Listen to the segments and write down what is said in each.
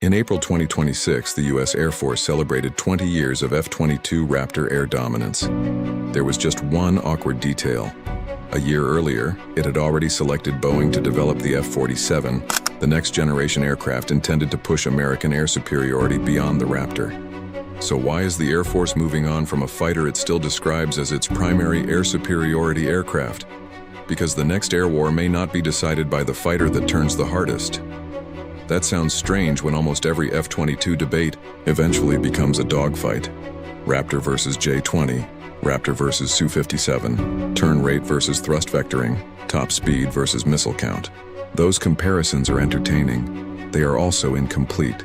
In April 2026, the U.S. Air Force celebrated 20 years of F-22 Raptor air dominance. There was just one awkward detail. A year earlier, it had already selected Boeing to develop the F-47, the next-generation aircraft intended to push American air superiority beyond the Raptor. So why is the Air Force moving on from a fighter it still describes as its primary air superiority aircraft? Because the next air war may not be decided by the fighter that turns the hardest. That sounds strange when almost every F-22 debate eventually becomes a dogfight. Raptor versus J-20, Raptor versus Su-57, turn rate versus thrust vectoring, top speed versus missile count. Those comparisons are entertaining. They are also incomplete.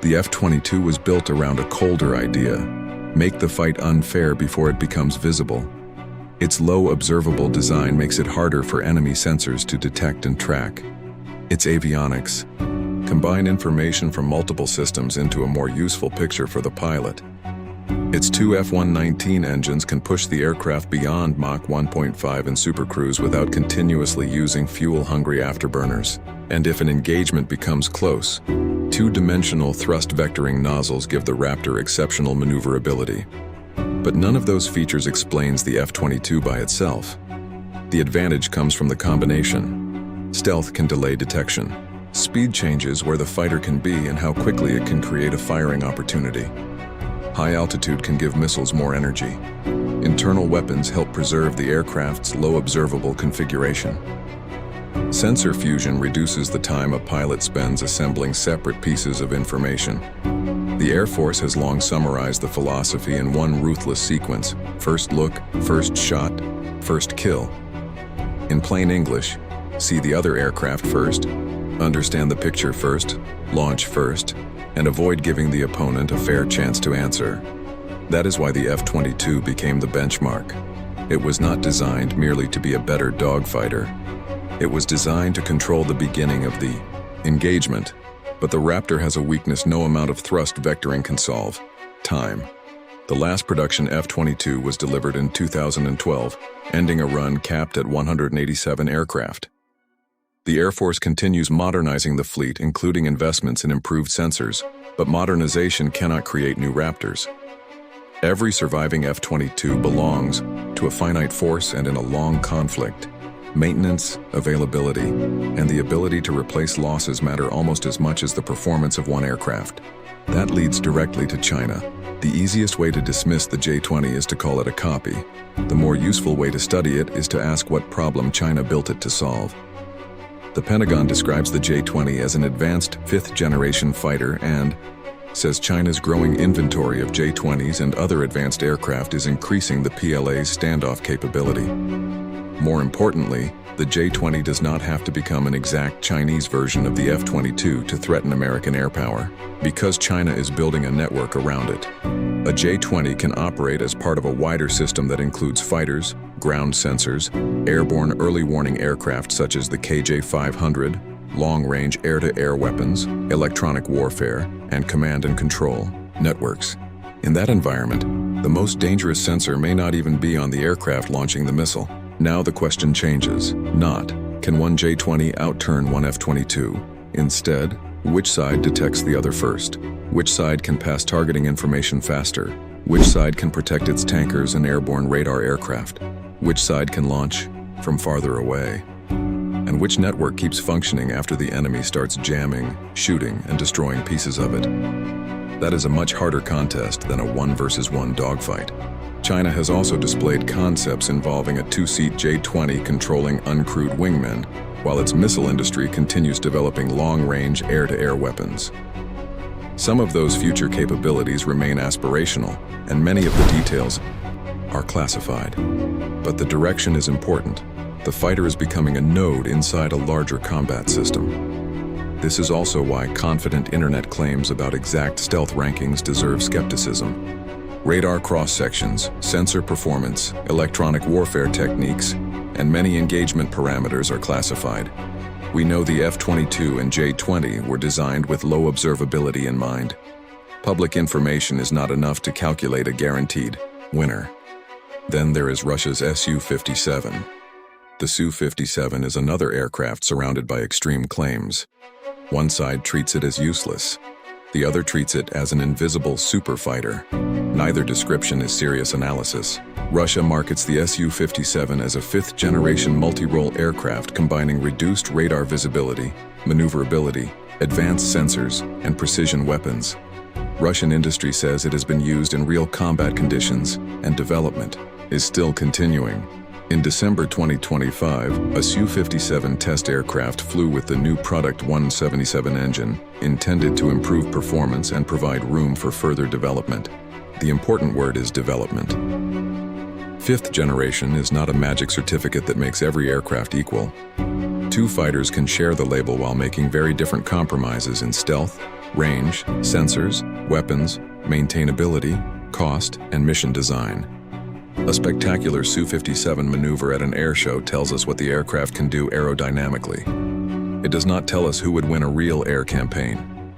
The F-22 was built around a colder idea: make the fight unfair before it becomes visible. Its low observable design makes it harder for enemy sensors to detect and track. Its avionics combine information from multiple systems into a more useful picture for the pilot. Its two F-119 engines can push the aircraft beyond Mach 1.5 in supercruise without continuously using fuel-hungry afterburners. And if an engagement becomes close, two-dimensional thrust vectoring nozzles give the Raptor exceptional maneuverability. But none of those features explains the F-22 by itself. The advantage comes from the combination. Stealth can delay detection. Speed changes where the fighter can be and how quickly it can create a firing opportunity. High altitude can give missiles more energy. Internal weapons help preserve the aircraft's low observable configuration. Sensor fusion reduces the time a pilot spends assembling separate pieces of information. The Air Force has long summarized the philosophy in one ruthless sequence: first look, first shot, first kill. In plain English, see the other aircraft first, understand the picture first, launch first, and avoid giving the opponent a fair chance to answer. That is why the F-22 became the benchmark. It was not designed merely to be a better dogfighter. It was designed to control the beginning of the engagement. But the Raptor has a weakness no amount of thrust vectoring can solve: time. The last production F-22 was delivered in 2012, ending a run capped at 187 aircraft. The Air Force continues modernizing the fleet, including investments in improved sensors, but modernization cannot create new Raptors. Every surviving F-22 belongs to a finite force and in a long conflict. Maintenance, availability, and the ability to replace losses matter almost as much as the performance of one aircraft. That leads directly to China. The easiest way to dismiss the J-20 is to call it a copy. The more useful way to study it is to ask what problem China built it to solve. The Pentagon describes the J-20 as an advanced fifth-generation fighter and says China's growing inventory of J-20s and other advanced aircraft is increasing the PLA's standoff capability. More importantly, the J-20 does not have to become an exact Chinese version of the F-22 to threaten American air power, because China is building a network around it. A J-20 can operate as part of a wider system that includes fighters, ground sensors, airborne early warning aircraft such as the KJ-500, long-range air-to-air weapons, electronic warfare, and command and control networks. In that environment, the most dangerous sensor may not even be on the aircraft launching the missile. Now the question changes. Not, can one J-20 outturn one F-22? Instead, which side detects the other first? Which side can pass targeting information faster? Which side can protect its tankers and airborne radar aircraft? Which side can launch from farther away? And which network keeps functioning after the enemy starts jamming, shooting, and destroying pieces of it? That is a much harder contest than a one-versus-one dogfight. China has also displayed concepts involving a two-seat J-20 controlling uncrewed wingmen, while its missile industry continues developing long-range air-to-air weapons. Some of those future capabilities remain aspirational, and many of the details are classified. But the direction is important. The fighter is becoming a node inside a larger combat system. This is also why confident internet claims about exact stealth rankings deserve skepticism. Radar cross-sections, sensor performance, electronic warfare techniques, and many engagement parameters are classified. We know the F-22 and J-20 were designed with low observability in mind. Public information is not enough to calculate a guaranteed winner. Then there is Russia's Su-57. The Su-57 is another aircraft surrounded by extreme claims. One side treats it as useless, The other treats it as an invisible super fighter. Neither description is serious analysis. Russia markets the Su-57 as a fifth-generation multi-role aircraft combining reduced radar visibility, maneuverability, advanced sensors, and precision weapons. Russian industry says it has been used in real combat conditions, and development is still continuing. In December 2025, a Su-57 test aircraft flew with the new Product 177 engine, intended to improve performance and provide room for further development. The important word is development. Fifth generation is not a magic certificate that makes every aircraft equal. Two fighters can share the label while making very different compromises in stealth, range, sensors, weapons, maintainability, cost, and mission design. A spectacular Su-57 maneuver at an air show tells us what the aircraft can do aerodynamically. It does not tell us who would win a real air campaign.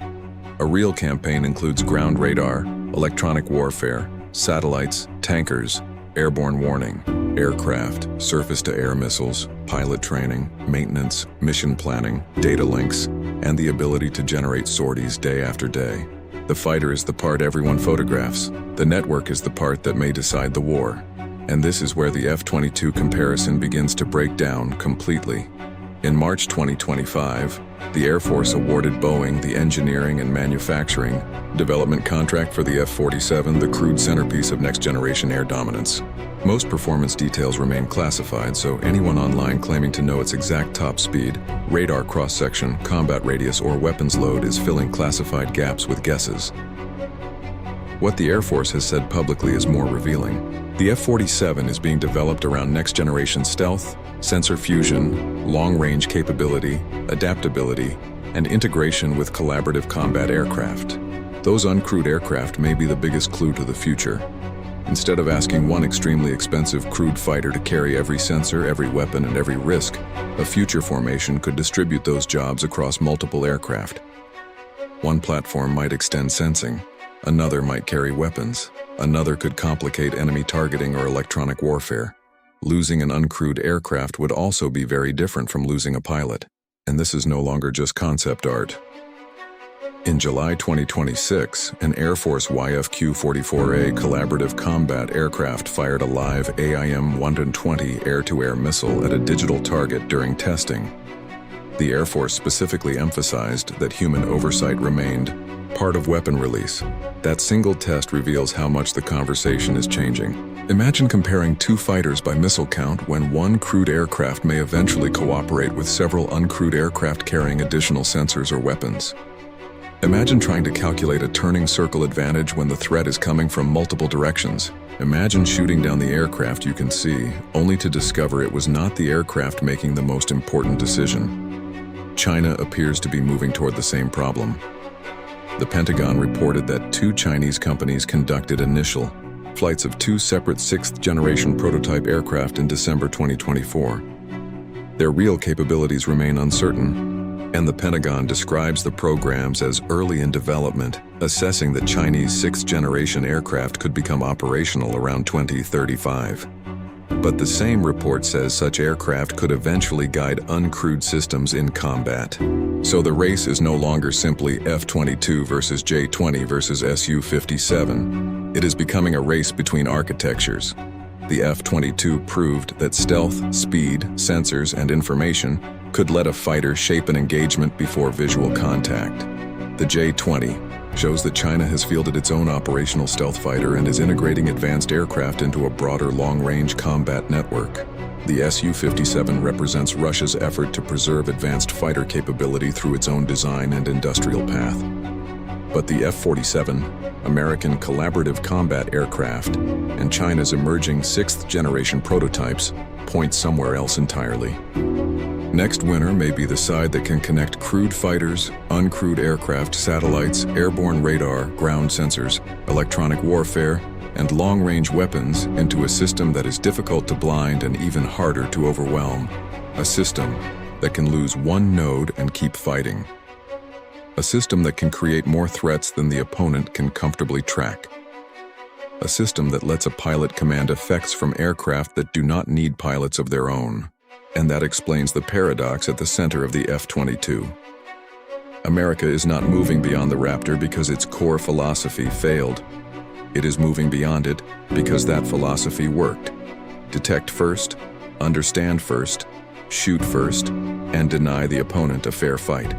A real campaign includes ground radar, electronic warfare, satellites, tankers, airborne warning, aircraft, surface-to-air missiles, pilot training, maintenance, mission planning, data links, and the ability to generate sorties day after day. The fighter is the part everyone photographs. The network is the part that may decide the war. And this is where the F-22 comparison begins to break down completely. In March 2025, the Air Force awarded Boeing the engineering and manufacturing development contract for the F-47, the crewed centerpiece of next-generation air dominance. Most performance details remain classified, so anyone online claiming to know its exact top speed, radar cross-section, combat radius, or weapons load is filling classified gaps with guesses. What the Air Force has said publicly is more revealing. The F-47 is being developed around next-generation stealth, sensor fusion, long-range capability, adaptability, and integration with collaborative combat aircraft. Those uncrewed aircraft may be the biggest clue to the future. Instead of asking one extremely expensive crewed fighter to carry every sensor, every weapon, and every risk, a future formation could distribute those jobs across multiple aircraft. One platform might extend sensing, another might carry weapons, another could complicate enemy targeting or electronic warfare. Losing an uncrewed aircraft would also be very different from losing a pilot, and this is no longer just concept art. In July 2026, an Air Force YFQ-44A collaborative combat aircraft fired a live AIM-120 air-to-air missile at a digital target during testing. The Air Force specifically emphasized that human oversight remained part of weapon release. That single test reveals how much the conversation is changing. Imagine comparing two fighters by missile count when one crewed aircraft may eventually cooperate with several uncrewed aircraft carrying additional sensors or weapons. Imagine trying to calculate a turning circle advantage when the threat is coming from multiple directions. Imagine shooting down the aircraft you can see, only to discover it was not the aircraft making the most important decision. China appears to be moving toward the same problem. The Pentagon reported that two Chinese companies conducted initial flights of two separate sixth-generation prototype aircraft in December 2024. Their real capabilities remain uncertain, and the Pentagon describes the programs as early in development, assessing that Chinese sixth-generation aircraft could become operational around 2035. But the same report says such aircraft could eventually guide uncrewed systems in combat. So the race is no longer simply F-22 versus J-20 versus Su-57. It is becoming a race between architectures. The F-22 proved that stealth, speed, sensors, and information could let a fighter shape an engagement before visual contact. The J-20 shows that China has fielded its own operational stealth fighter and is integrating advanced aircraft into a broader long-range combat network. The Su-57 represents Russia's effort to preserve advanced fighter capability through its own design and industrial path. But the F-47, American collaborative combat aircraft, and China's emerging sixth-generation prototypes point somewhere else entirely. Next winner may be the side that can connect crewed fighters, uncrewed aircraft, satellites, airborne radar, ground sensors, electronic warfare, and long-range weapons into a system that is difficult to blind and even harder to overwhelm. A system that can lose one node and keep fighting. A system that can create more threats than the opponent can comfortably track. A system that lets a pilot command effects from aircraft that do not need pilots of their own. And that explains the paradox at the center of the F-22. America is not moving beyond the Raptor because its core philosophy failed. It is moving beyond it because that philosophy worked. Detect first, understand first, shoot first, and deny the opponent a fair fight.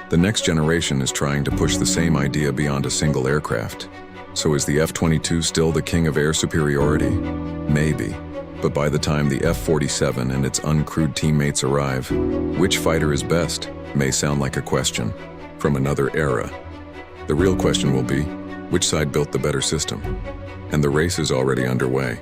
The next generation is trying to push the same idea beyond a single aircraft. So is the F-22 still the king of air superiority? Maybe. But by the time the F-47 and its uncrewed teammates arrive, which fighter is best may sound like a question from another era. The real question will be, which side built the better system? And the race is already underway.